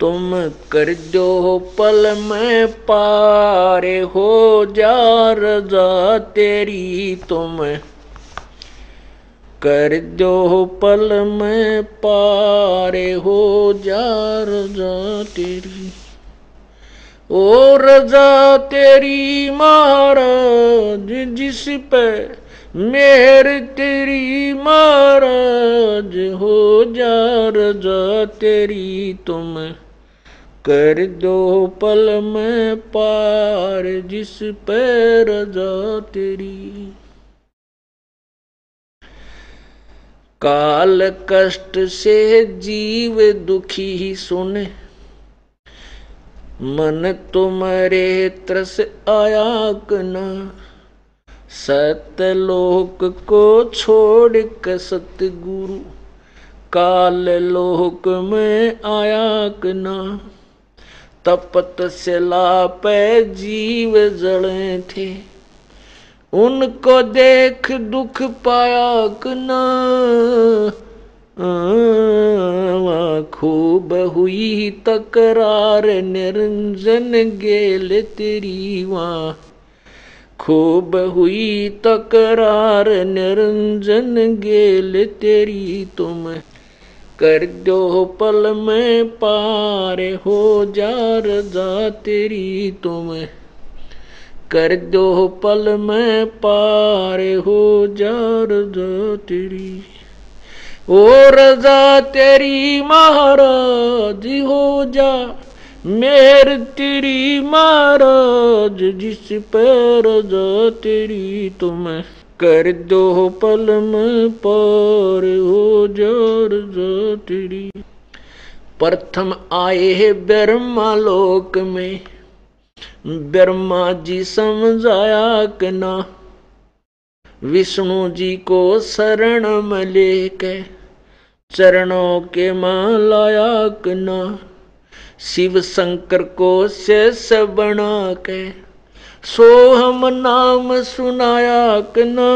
तुम कर दो पल में पार हो जा रजा तेरी। तुम कर दो पल में पार हो जा रजा तेरी। ओ रजा तेरी महाराज जिस पे मेहर तेरी महाराज हो जा रजा तेरी। तुम कर दो पल में पार जिस पे रजा तेरी। काल कष्ट से जीव दुखी ही सुने मन तुम्हारे तरस आया कना। सतलोक को छोड़ कर सतगुरु काल लोक में आया कना। तपत शिला पे जीव जले थे उनको देख दुख पाया कना। खूब हुई तकरार निरंजन गेल तेरी वहाँ। खूब हुई तकरार निरंजन गेल तेरी। तुम कर दो पल में पार हो जा रजा तेरी। तुम कर दो पल में पार हो जा रजा तेरी। ओ रजा तेरी महाराज हो जा मेहर तेरी महाराज जिस पर रजा तेरी। तुम कर दो पल में पार हो जा रजा तेरी। प्रथम आए है ब्रह्मा लोक में ब्रह्मा जी समझाया कि ना। विष्णु जी को शरण में लेके चरणों के मां लाया कि ना। शिव शंकर को शेष बना के सोहम नाम सुनाया कि ना।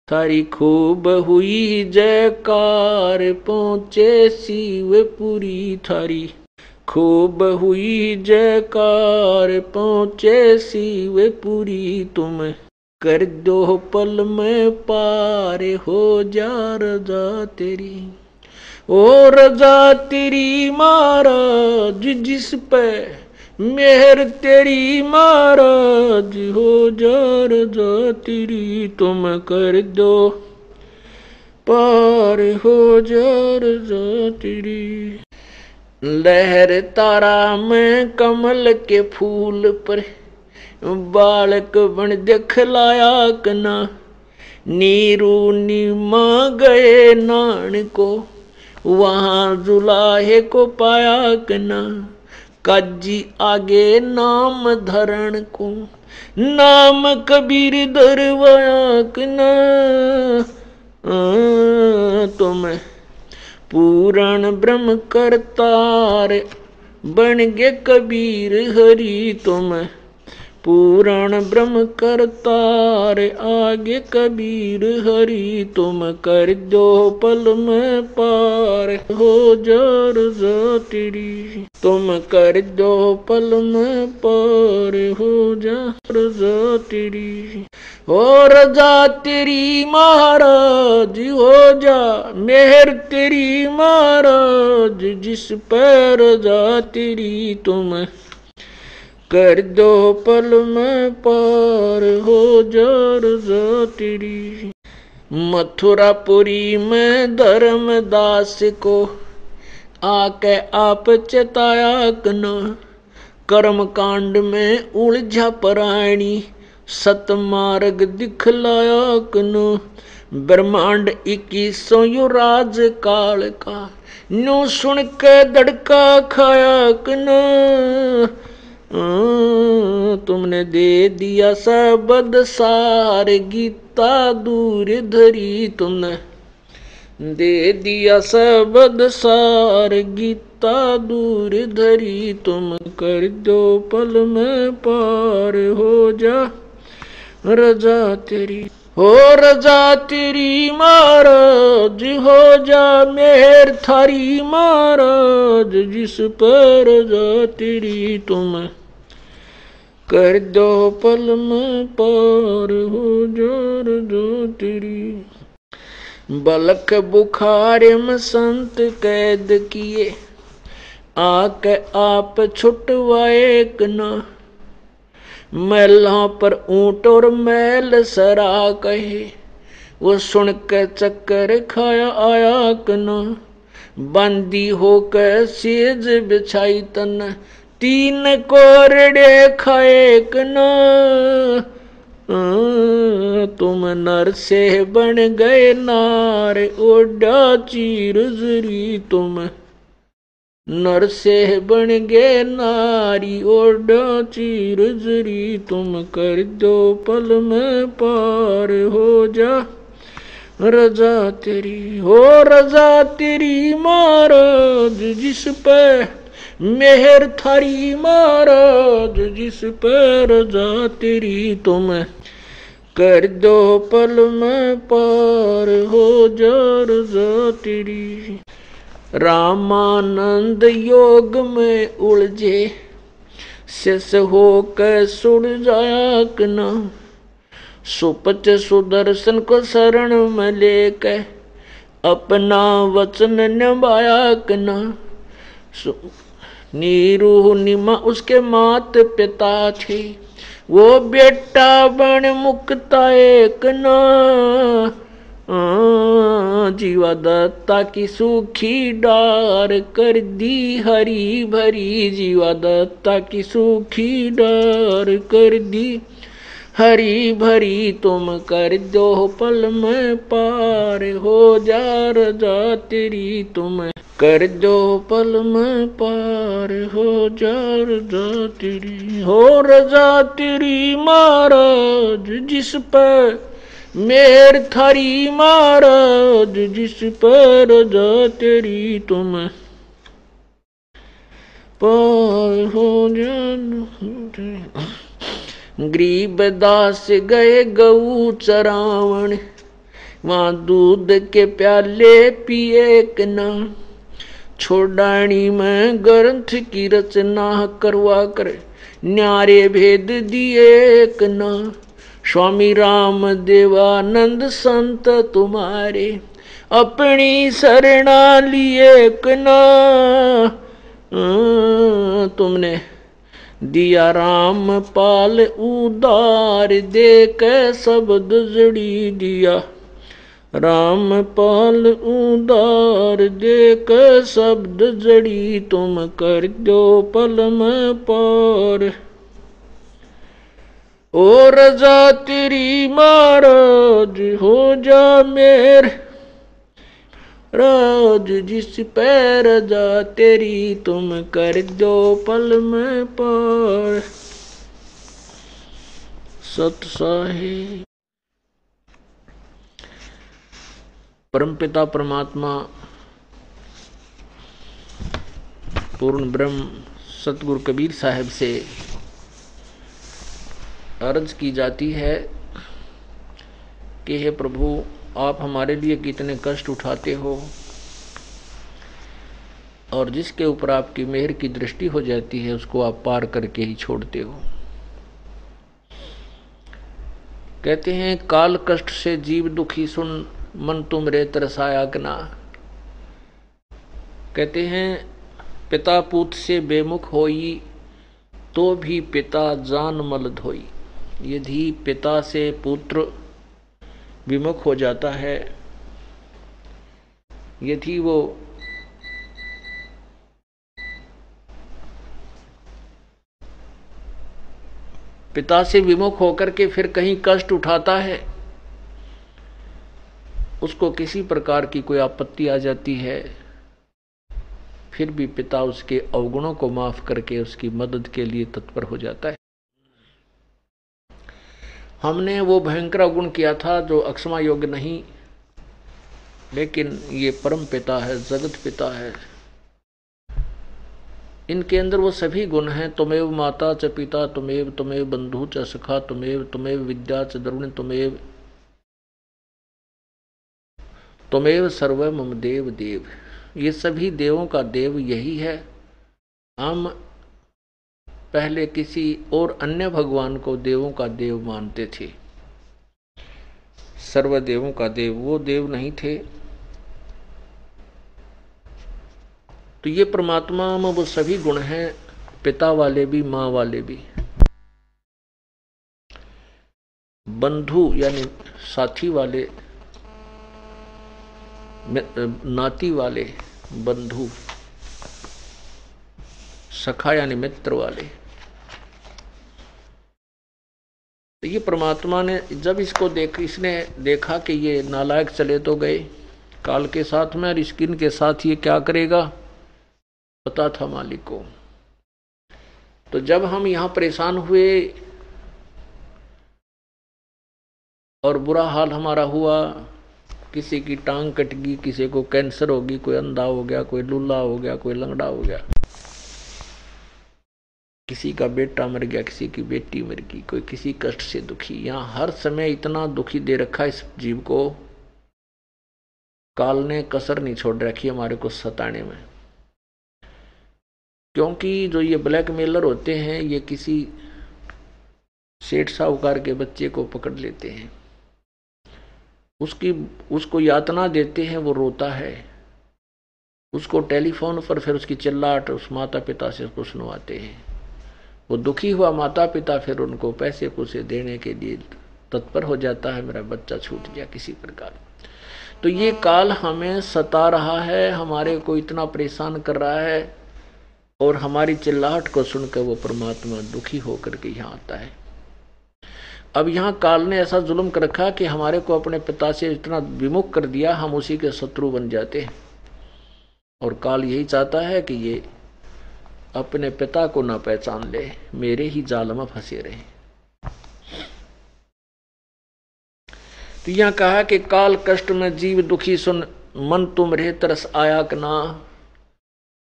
थारी खूब हुई जयकार पहुँचे शिवपुरी। थारी खूब हुई जयकार पहुँचे शिवपुरी। तुम कर दो पल में पार हो जा रजा तेरी। ओ रजा तेरी महाराज जिस पे मेहर तेरी महाराज हो जा रजा तेरी। तुम कर दो पार हो जा रजा तेरी। लहर तारा में कमल के फूल पर बालक बन दिखलाया कना। नीरू नीमा गए नान को वहां जुलाहे को पाया कना। काजी आगे नाम धरण को नाम कबीर दरवाया कना। तुम पूरण ब्रह्म करतार बन गे कबीर हरि। तुम पूरण ब्रह्म करतार आगे कबीर हरि। तुम कर दो पल में पार हो जा रजा तेरी। तुम कर दो पल में पार हो जा रजा तेरी। हो रजा तेरी महाराज हो जा मेहर तेरी महाराज जिस पर रजा तेरी। तुम कर दो पल में पार हो जा रजा तेरी। मथुरापुरी में धर्मदास को आके आप चेताया कना। कर्म कांड में उलझा प्राणी सतमार्ग दिखलाया कना। ब्रह्मांड 2100 युराज काल का न्यू सुन के धड़का खाया कना। तुमने दे दिया सबद सार गीता दूर धरी। तुमने दे दिया सबद सार गीता दूर धरी। तुम कर दो पल में पार हो जा रजा तेरी। हो रजा तेरी महाराज, हो जा मेहर थारी महाराज, जिस पर रजा तेरी तुम कर दो पल में पार, हो जा रजा तेरी। बलक बुखार में संत कैद किए, आके आप छुटवाए कना, मैलों पर ऊंट और मैल सरा कहे, वो सुन के चक्कर खाया आया कना। बंदी होकर सेज बिछाई तन, तीन कोरड़े खाए कना। तुम नर से बन गए नार, ओडा चीर जरी तुम नर से बन गए नारी, ओडा चीर जरी तुम कर दो पल में पार, हो जा रजा तेरी। हो रजा तेरी महाराज, जिस पे मेहर थारी महाराज, जिस पे रजा तेरी तुम कर दो पल में पार, हो जा रजा तेरी। रामानंद योग में उलझे, शेष होकर सुड़ जाया कना। सुपच सुदर्शन को शरण में लेकर, अपना वचन निभाया कना। नीरू निमा उसके मात पिता थे, वो बेटा बन मुक्ता एक ना। जीवा दत्ता की सूखी डार कर दी हरी भरी, जीवा दत्ता की सूखी डार कर दी हरी भरी तुम कर दो पल में पार, हो जा रजा तेरी तुम कर दो पल में पार, हो जा रजा तेरी। हो रजा तेरी महाराज, जिस पर मेहर थारी महाराज, जिस पर रजा तेरी तुम पार, हो जा। गरीब दास गए गऊ चरावण, वहां दूध के प्याले पिए कना। छोड़ानी में ग्रंथ की रचना करवा कर, न्यारे भेद दिए कना। स्वामी राम देवानंद संत तुम्हारे, अपनी शरणा लिए कना। तुमने दिया राम पाल उदार, दे के शब्द जड़ी दिया। राम पाल उदार, दे के शब्द जड़ी तुम कर दो पल में पार। ओ रजा तेरी महाराज, हो जा मेर राज, जिस पे रजा तेरी तुम कर दो पल में पार। सत साहिब। परमपिता परमात्मा पूर्ण ब्रह्म सतगुरु कबीर साहब से अर्ज की जाती है कि हे प्रभु, आप हमारे लिए कितने कष्ट उठाते हो, और जिसके ऊपर आपकी मेहर की दृष्टि हो जाती है उसको आप पार करके ही छोड़ते हो। कहते हैं काल कष्ट से जीव दुखी सुन, मन तुम रे तरसाया कना। कहते हैं पिता पूत से बेमुख होई, तो भी पिता जान मल धोई। यदि पिता से पुत्र विमुख हो जाता है, यदि वो पिता से विमुख होकर के फिर कहीं कष्ट उठाता है, उसको किसी प्रकार की कोई आपत्ति आ जाती है, फिर भी पिता उसके अवगुणों को माफ करके उसकी मदद के लिए तत्पर हो जाता है। हमने वो भयंकर अवगुण किया था जो अक्षमा योग्य नहीं, लेकिन ये परम पिता है, जगत पिता है, इनके अंदर वो सभी गुण हैं। तुमेव माता च पिता, तुमेव तुमेव बंधु च सखा, तुमेव तुमेव विद्या च द्रविण, तुमेव त्वमेव सर्व मम देव देव। ये सभी देवों का देव यही है। हम पहले किसी और अन्य भगवान को देवों का देव मानते थे। सर्वदेवों का देव वो देव नहीं थे। तो ये परमात्मा में वो सभी गुण हैं, पिता वाले भी, माँ वाले भी, बंधु यानी साथी वाले, नाती वाले, बंधु, सखा यानी मित्र वाले। तो ये परमात्मा ने जब इसको इसने देखा कि ये नालायक चले तो गए काल के साथ में, और इसकिन के साथ ये क्या करेगा पता था मालिक को। तो जब हम यहां परेशान हुए और बुरा हाल हमारा हुआ, किसी की टांग कट गई, किसी को कैंसर होगी, कोई अंधा हो गया, कोई लूला हो गया, कोई लंगड़ा हो गया, किसी का बेटा मर गया, किसी की बेटी मर गई, कोई किसी कष्ट से दुखी। यहां हर समय इतना दुखी दे रखा इस जीव को, काल ने कसर नहीं छोड़ रखी हमारे को सताने में। क्योंकि जो ये ब्लैकमेलर होते हैं, ये किसी सेठ साहूकार के बच्चे को पकड़ लेते हैं, उसको यातना देते हैं, वो रोता है, उसको टेलीफोन पर फिर उसकी चिल्लाहट उस माता पिता से उसको सुनवाते हैं। वो दुखी हुआ माता पिता फिर उनको पैसे पूसे देने के लिए तत्पर हो जाता है, मेरा बच्चा छूट गया किसी प्रकार। तो ये काल हमें सता रहा है, हमारे को इतना परेशान कर रहा है, और हमारी चिल्लाहट को सुनकर वो परमात्मा दुखी होकर के यहाँ आता है। अब यहाँ काल ने ऐसा जुल्म कर रखा कि हमारे को अपने पिता से इतना विमुख कर दिया, हम उसी के शत्रु बन जाते हैं। और काल यही चाहता है कि ये अपने पिता को ना पहचान ले, मेरे ही जाल में फंसे रहे। तो यहाँ कहा कि काल कष्ट में जीव दुखी सुन, मन तुम रे तरस आया कना,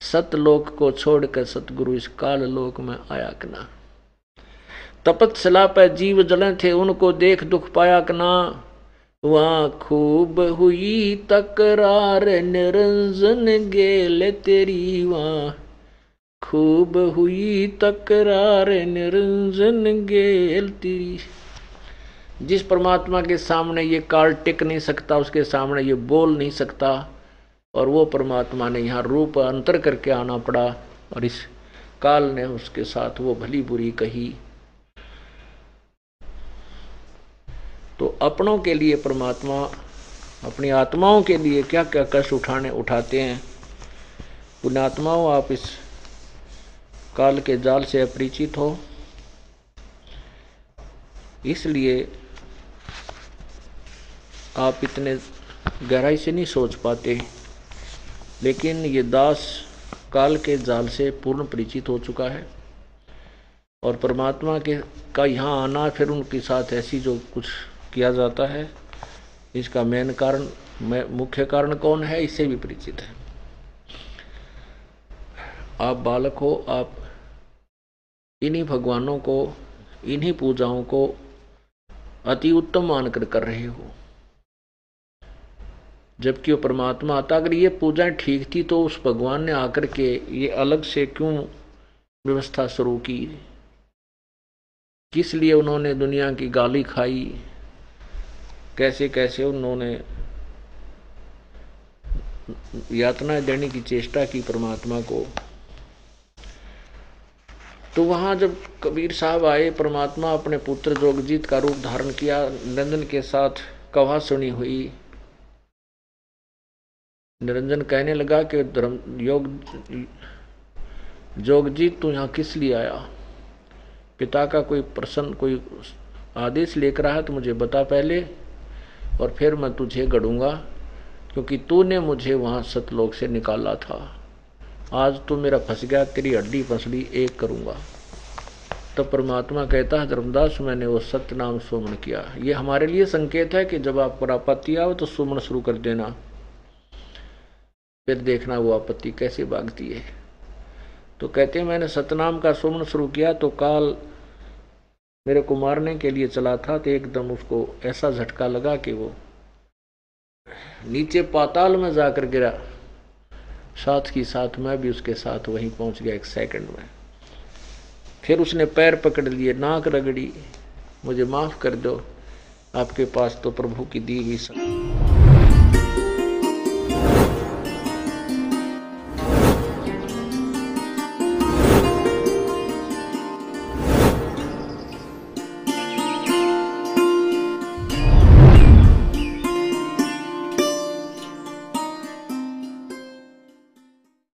सतलोक को छोड़कर सतगुरु इस काल लोक में आया कना। तपस्या पे जीव जले थे, उनको देख दुख पाया कना, वहां खूब हुई तकरार निरंजन गेल तेरी, वहां खूब हुई तकरार निरंजन गेल तेरी। जिस परमात्मा के सामने ये काल टिक नहीं सकता, उसके सामने ये बोल नहीं सकता, और वो परमात्मा ने यहाँ रूप अंतर करके आना पड़ा, और इस काल ने उसके साथ वो भली बुरी कही। तो अपनों के लिए परमात्मा अपनी आत्माओं के लिए क्या क्या कष्ट उठाते हैं। पुण्यात्माओं, आप इस काल के जाल से अपरिचित हो, इसलिए आप इतने गहराई से नहीं सोच पाते। लेकिन ये दास काल के जाल से पूर्ण परिचित हो चुका है, और परमात्मा का यहाँ आना, फिर उनके साथ ऐसी जो कुछ किया जाता है, इसका मेन कारण, मुख्य कारण कौन है, इससे भी परिचित है। आप बालक हो, आप इन्हीं भगवानों को, इन्हीं पूजाओं को अति उत्तम मानकर कर रहे हो, जबकि वो परमात्मा आता। अगर ये पूजाएं ठीक थी तो उस भगवान ने आकर के ये अलग से क्यों व्यवस्था शुरू की, किस लिए उन्होंने दुनिया की गाली खाई, कैसे कैसे उन्होंने यातनाएं देने की चेष्टा की परमात्मा को। तो वहां जब कबीर साहब आए, परमात्मा अपने पुत्र जोगजीत का रूप धारण किया, निरंजन के साथ कहा सुनी हुई। निरंजन कहने लगा कि जोगजीत तू यहाँ किस लिए आया, पिता का कोई प्रसन्न कोई आदेश लेकर आया तो मुझे बता पहले, और फिर मैं तुझे गढ़ूंगा, क्योंकि तूने मुझे वहाँ सतलोक से निकाला था। आज तू मेरा फंस गया, तेरी हड्डी पसली एक करूँगा। तब परमात्मा कहता है, धर्मदास मैंने वो सत्य नाम सुमन किया। ये हमारे लिए संकेत है कि जब आप पर आपत्ति आओ तो सुमन शुरू कर देना, फिर देखना वो आपत्ति कैसे भागती है। तो कहते हैं मैंने सतनाम का सुमन शुरू किया तो काल मेरे को मारने के लिए चला था, तो एकदम उसको ऐसा झटका लगा कि वो नीचे पाताल में जाकर गिरा, साथ ही साथ मैं भी उसके साथ वहीं पहुंच गया 1 सेकंड में। फिर उसने पैर पकड़ लिए, नाक रगड़ी, मुझे माफ कर दो, आपके पास तो प्रभु की दी हुई